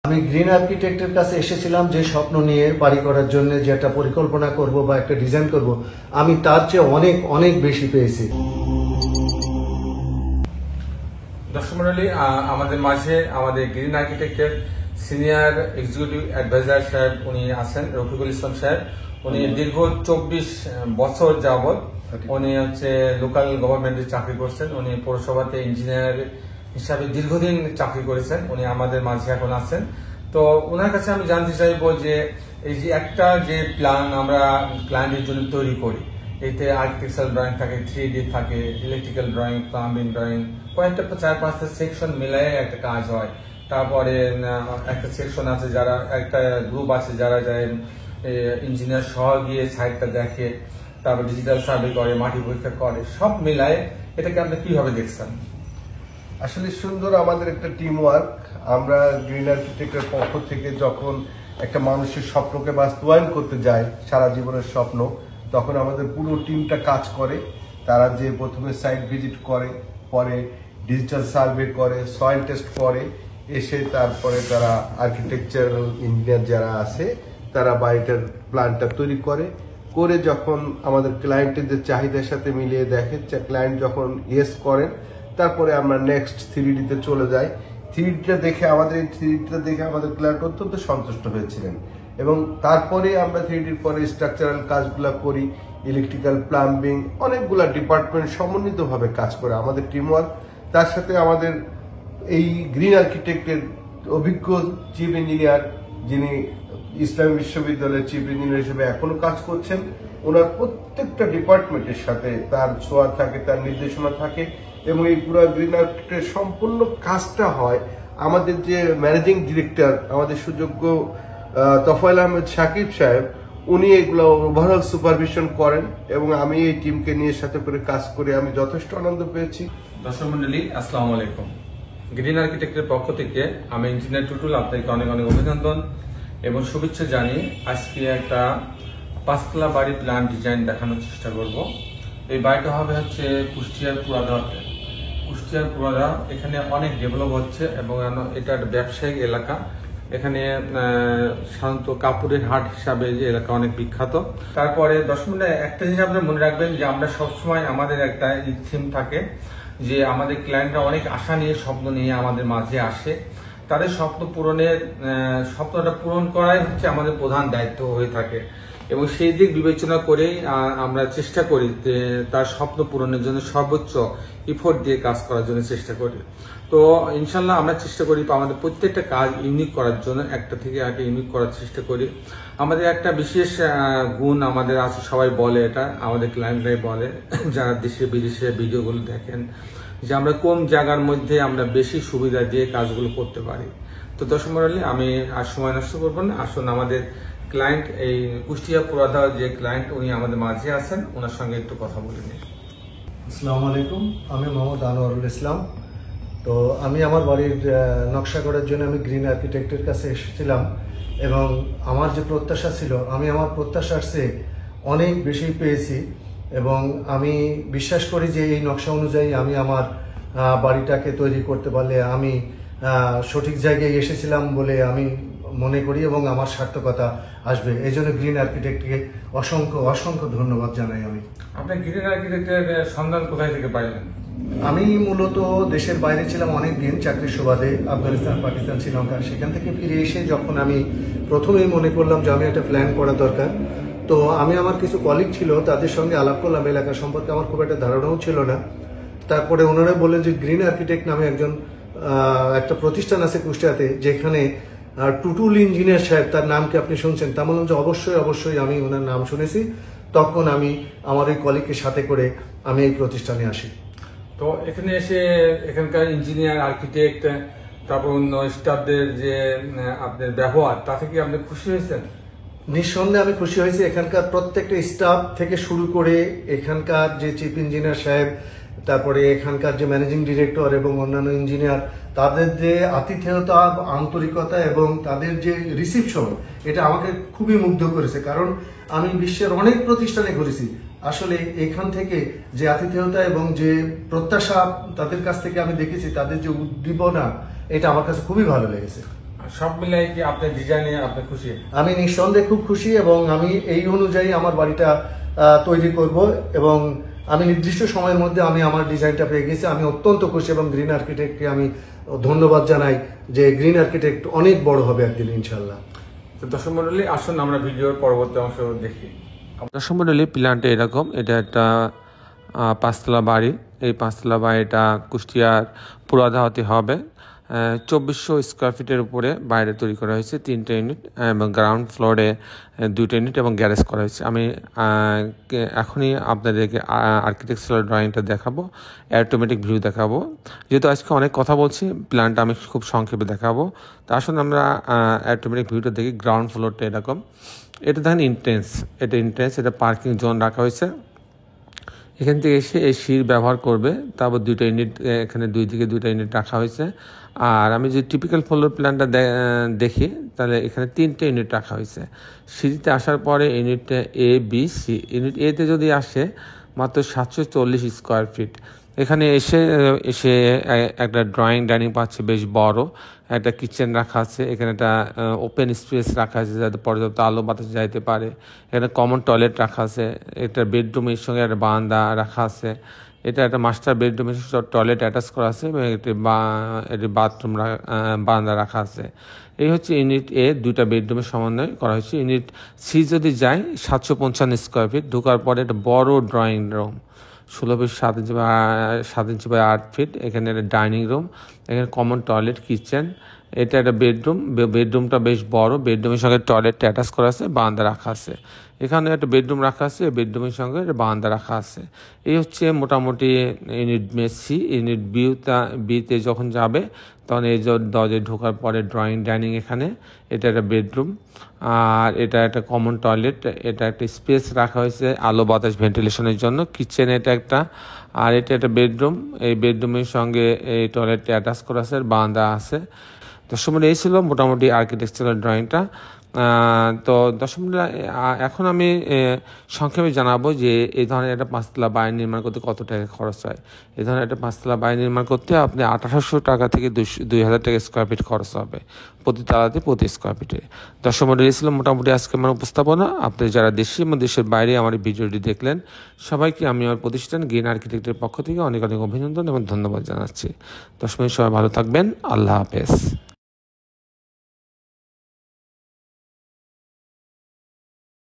আমি গ্রিন আর্কিটেক্টের কাছে এসেছিলাম যে স্বপ্ন নিয়ে বাড়ি করার জন্য, যে একটা পরিকল্পনা করব বা একটা ডিজাইন করব, আমি তার চেয়ে অনেক অনেক বেশি পেয়েছি। দর্শক মণ্ডলী, আমাদের মাঝে আমাদের গ্রিন আর্কিটেক্টের সিনিয়র এক্সিকিউটিভ অ্যাডভাইজার সাহেব উনি আছেন, রফিকুল ইসলাম সাহেব। উনি দীর্ঘ 24 বছর যাবৎ উনি লোকাল গভর্নমেন্টে চাকরি করছেন। উনি পৌরসভাতে ইঞ্জিনিয়ার হিসাবে দীর্ঘদিন চাকরি করেছেন। উনি আমাদের মাঝে এখন আছেন। তো ওনার কাছে আমি জানতে চাইবো যে এই যে একটা যে প্ল্যান আমরা ক্লায়েন্টের জন্য তৈরি করি, এতে আর্কিটেকচারাল ড্রয়িং থাকে, 3D থাকে, ইলেকট্রিক্যাল ড্রয়িং, প্লাম্বিং ড্রয়িং, কয়েকটা 4-5টা সেকশন মিলাই একটা কাজ হয়। তারপরে একটা সেকশন আছে, যারা একটা গ্রুপ আছে যারা যায় ইঞ্জিনিয়ার সহ গিয়ে সাইটটা দেখে, তারপর ডিজিটাল সার্ভে করে, মাটি পরীক্ষা করে, সব মিলায় এটাকে আপনি কিভাবে দেখছেন? আসলে সুন্দর আমাদের একটা টিম ওয়ার্ক। আমরা গ্রিন আর্কিটেক্টের পক্ষ থেকে যখন একটা মানুষের স্বপ্নকে বাস্তবায়ন করতে যায়, সারা জীবনের স্বপ্ন, তখন আমাদের পুরো টিমটা কাজ করে। তারা যে প্রথমে সাইট ভিজিট করে, পরে ডিজিটাল সার্ভে করে, সয়েল টেস্ট করে, এসে তারপরে তারা আর্কিটেকচারাল ইঞ্জিনিয়ার যারা আছে তারা বাড়িটার প্ল্যানটা তৈরি করে যখন আমাদের ক্লায়েন্টের যে চাহিদার সাথে মিলিয়ে দেখে, ক্লায়েন্ট যখন ইয়েস করেন, তারপরে আমরা নেক্সট 3D-তে চলে যাই। 3D-টা দেখে আমাদের ক্লায়েন্ট অত্যন্ত সন্তুষ্ট হয়েছিলেন এবং তারপরে আমরা 3D-র পরে স্ট্রাকচারাল কাজগুলো করি, ইলেকট্রিক্যাল, প্লাম্বিং, অনেকগুলা ডিপার্টমেন্ট সমন্বিতভাবে কাজ করে আমাদের টিমওয়ার্ক। তার সাথে আমাদের এই গ্রিন আর্কিটেক্টের অভিজ্ঞ চিফ ইঞ্জিনিয়ার, যিনি ইসলামী বিশ্ববিদ্যালয়ের চিফ ইঞ্জিনিয়ার হিসেবে এখনো কাজ করছেন, ওনার প্রত্যেকটা ডিপার্টমেন্টের সাথে তার ছোঁয়া থাকে, তার নির্দেশনা থাকে এবং এই পুরো গ্রিন আর্কিটেক্টের সম্পূর্ণ কাজটা হয়। আমাদের যে ম্যানেজিং ডিরেক্টর, আমাদের সুযোগ্য তফাইল আহমেদ সাকিব সাহেব, উনি এগুলো ওভারঅল সুপারভিশন করেন এবং আমি এই টিমকে নিয়ে সাথে করে কাজ করে আমি যথেষ্ট আনন্দ পেয়েছি। দর্শক মন্ডলী, আসসালামু আলাইকুম। গ্রিন আর্কিটেক্টের পক্ষ থেকে আমি ইঞ্জিনিয়ার টুটুল আপনাকে অনেক অনেক অভিনন্দন এবং শুভেচ্ছা জানিয়ে আজকে একটা 5তলা বাড়ি প্ল্যান ডিজাইন দেখানোর চেষ্টা করব। এই বাড়িটা হবে কুষ্টিয়ার পুরাদাতে। কুষ্টিয়ার পুরাদা এখানে অনেক ডেভেলপ হচ্ছে এবং এটা একটা ব্যবসায়িক এলাকা। এখানে সাধারণত কাপড়ের হাট হিসাবে যে এলাকা অনেক বিখ্যাত। তারপরে দর্শক মণ্ডলী, একটা জিনিস আপনারা মনে রাখবেন যে আমরা সবসময় আমাদের একটা থিম থাকে যে আমাদের ক্লায়েন্টরা অনেক আশা নিয়ে, স্বপ্ন নিয়ে আমাদের মাঝে আসে। তাদের স্বপ্নটা পূরণ করাই আমাদের প্রধান দায়িত্ব হয়ে থাকে এবং সেই দিক বিবেচনা করেই আমরা চেষ্টা করি যে তার স্বপ্ন পূরণের জন্য সর্বোচ্চ ইফোর্ট দিয়ে কাজ করার জন্য চেষ্টা করি। তো ইনশাল্লাহ আমরা চেষ্টা করি আমাদের প্রত্যেকটা কাজ ইউনিক করার জন্য, একটা থেকে একটা ইউনিক করার চেষ্টা করি। আমাদের একটা বিশেষ গুণ আমাদের আছে, সবাই বলে, এটা আমাদের ক্লায়েন্টরাই বলে যারা দেশে বিদেশে ভিডিওগুলো দেখেন, যে আমরা কোন জায়গার মধ্যে আমরা বেশি সুবিধা দিয়ে কাজগুলো করতে পারি। তো দর্শক মণ্ডলী, আমি আর সময় নষ্ট করবো না, আসুন আমাদের ক্লায়েন্ট, এই কুষ্টিয়া পুরাদা যে ক্লায়েন্ট, উনি আমাদের মাঝে আছেন, ওনার সঙ্গে একটু কথা বলে নিই। আসসালামু আলাইকুম, আমি মোহাম্মদ আনোয়ারুল ইসলাম। তো আমি আমার বাড়ির নকশা করার জন্য আমি গ্রিন আর্কিটেক্টের কাছে এসেছিলাম এবং আমার যে প্রত্যাশা ছিল, আমি আমার প্রত্যাশার চেয়ে অনেক বেশি পেয়েছি এবং আমি বিশ্বাস করি যে এই নকশা অনুযায়ী আমি আমার বাড়িটাকে তৈরি করতে পারলে আমি সঠিক জায়গায় এসেছিলাম বলে আমি মনে করি এবং আমার সার্থকতা আসবে। এই জন্য গ্রিন আর্কিটেক্টকে অসংখ্য অসংখ্য ধন্যবাদ জানাই। আমি আপনার গ্রিন আর্কিটেক্টের সন্ধান কোথায় থেকে পাইলেন? আমি মূলত দেশের বাইরে ছিলাম অনেক দিন চাকরির সুবাদে, আফগানিস্তান, পাকিস্তান, শ্রীলঙ্কা। সেখান থেকে ফিরে এসে যখন আমি প্রথমেই মনে করলাম যে আমি একটা প্ল্যান করা দরকার, তো আমি আমার কিছু কলিগ ছিল, তাদের সঙ্গে আলাপ করলাম। এলাকা সম্পর্কে আমার খুব একটা ধারণাও ছিল না। তারপরে ওনারা বললেন যে গ্রিন আর্কিটেক্ট নামে একটা প্রতিষ্ঠান আছে কুষ্টিয়াতে, যেখানে টুটুল ইঞ্জিনিয়ার সাহেব, তার নাম কি আপনি শুনছেন? তা বললাম যে অবশ্যই অবশ্যই আমি ওনার নাম শুনেছি। তখন আমি আমার এই কলিগকে সাথে করে আমি এই প্রতিষ্ঠানে আসি। তো এখানে এসে এখানকার ইঞ্জিনিয়ার, আর্কিটেক্ট, তারপর অন্য স্টাফদের যে আপনার ব্যবহার, তা থেকে আপনি খুশি হয়েছেন? নিঃসন্দেহে আমি খুশি হয়েছি। এখানকার প্রত্যেকটা স্টাফ থেকে শুরু করে এখানকার যে চিফ ইঞ্জিনিয়ার সাহেব, তারপরে এখানকার যে ম্যানেজিং ডিরেক্টর এবং অন্যান্য ইঞ্জিনিয়ার, তাদের যে আতিথেয়তা, আন্তরিকতা এবং তাদের যে রিসিপশন, এটা আমাকে খুবই মুগ্ধ করেছে। কারণ আমি বিশ্বের অনেক প্রতিষ্ঠানে ঘুরেছি, আসলে এখান থেকে যে আতিথেয়তা এবং যে প্রত্যাশা তাদের কাছ থেকে আমি দেখেছি, তাদের যে উদ্দীপনা, এটা আমার কাছে খুবই ভালো লেগেছে। সব মিলাই কি আপনার ডিজাইনে আপনি খুশি? আমি নিঃসন্দেহে খুব খুশি এবং আমি এই অনুযায়ী আমার বাড়িটা তৈরি করব এবং আমি নির্দিষ্ট সময়ের মধ্যে আমি আমার ডিজাইনটা পেয়ে গেছি। আমি অত্যন্ত খুশি এবং গ্রিন আর্কিটেক্টকে আমি ধন্যবাদ জানাই যে গ্রিন আর্কিটেক্ট অনেক বড় হবে একদিন ইনশাল্লাহ। তো দর্শক মন্ডলী, আসুন আমরা ভিডিওর পরবর্তী অংশ দেখি। দর্শক মন্ডলী, প্ল্যানটা এরকম, এটা একটা 5তলা বাড়ি। এই 5তলা বাড়িটা কুষ্টিয়ার পুরাধাওয়াতে হবে। 2400 স্কোয়ার ফিটের উপরে বাইরে তৈরি করা হয়েছে 3টে ইউনিট এবং গ্রাউন্ড ফ্লোরে 2টা ইউনিট এবং গ্যারেজ করা হয়েছে। আমি এখনই আপনাদেরকে আর্কিটেকচারাল ড্রয়িংটা দেখাবো, অটোমেটিক ভিউ দেখাবো। যেহেতু আজকে অনেক কথা বলছি, প্ল্যানটা আমি খুব সংক্ষেপে দেখাবো। তো আসুন আমরা অটোমেটিক ভিউটা দেখি। গ্রাউন্ড ফ্লোরটা এরকম, এটা দেখেন ইন্টেন্স, এটা পার্কিং জোন রাখা হয়েছে। এখান থেকে এসে এই সিঁড়ি ব্যবহার করবে। তারপর 2টা ইউনিট, এখানে 2 দিকে 2টা ইউনিট রাখা হয়েছে। আর আমি যে টিপিক্যাল ফ্লোর প্ল্যানটা দেখি, তাহলে এখানে 3টে ইউনিট রাখা হয়েছে। সিঁড়িতে আসার পরে ইউনিটটা এ বি সি, ইউনিট এতে যদি আসে মাত্র 740 স্কোয়ার ফিট। এখানে এসে একটা ড্রয়িং ডাইনিং পাচ্ছে বেশ বড়, একটা কিচেন রাখা আছে, এখানে একটা ওপেন স্পেস রাখা আছে যাতে পর্যাপ্ত আলো বাতাস যাইতে পারে। এখানে কমন টয়লেট রাখা আছে, একটা বেডরুমের সঙ্গে একটা বারান্দা রাখা আছে। এটা একটা মাস্টার বেডরুমের সঙ্গে টয়লেট অ্যাটাচ করা আছে এবং একটি বাথরুম বারান্দা রাখা আছে। এই হচ্ছে ইউনিট এ, 2টা বেডরুমের সমন্বয় করা হয়েছে। ইউনিট সি যদি যায় 755 স্কোয়ার ফিট, ঢোকার পরে একটা বড় drawing room 16 feet 7 inch by 8 feet. এখানে একটা ডাইনিং রুম, এখানে কমন টয়লেট, কিচেন। এটা একটা বেডরুমটা বেশ বড়, বেডরুমের সঙ্গে টয়লেটটা অ্যাটাচ করা আছে, বারান্দা রাখা আছে। এখানে একটা বেডরুম রাখা আছে, বেডরুমের সঙ্গে একটা বারান্দা রাখা আছে। এই হচ্ছে মোটামুটি ইউনিট সি। ইউনিট বিতে যখন যাবে তখন এই দরজায় ঢোকার পরে ড্রয়িং ডাইনিং, এখানে এটা একটা বেডরুম আর এটা একটা কমন টয়লেট, এটা একটা স্পেস রাখা হয়েছে আলো বাতাস ভেন্টিলেশনের জন্য। কিচেন এটা একটা, আর এটা একটা বেডরুম, এই বেডরুমের সঙ্গে এই টয়লেটটা অ্যাটাচ করা আছে, বারান্দা আছে। দর্শক মন্ডলী, এই ছিল মোটামুটি আর্কিটেকচারাল ড্রয়িংটা। তো দর্শক মন্ডলী, এখন আমি সংক্ষেপে জানাবো যে এই ধরনের একটা 5তলা বাড়ি নির্মাণ করতে কত টাকা খরচ হয়। এই ধরনের একটা 5তলা বাড়ি নির্মাণ করতে আপনি 1800 টাকা থেকে 2000 টাকা স্কোয়ার ফিট খরচ হবে প্রতি তালাতে, প্রতি স্কোয়ার ফিটে। দর্শক মন্ডলী, ছিল মোটামুটি আজকে আমার উপস্থাপনা। আপনি যারা দেশে এবং দেশের বাইরে আমার এই ভিডিওটি দেখলেন, সবাইকে আমি আমার প্রতিষ্ঠান গ্রিন আর্কিটেক্টের পক্ষ থেকে অনেক অনেক অভিনন্দন এবং ধন্যবাদ জানাচ্ছি। দর্শক মন্ডলী, সবাই ভালো থাকবেন। আল্লাহ হাফেজ।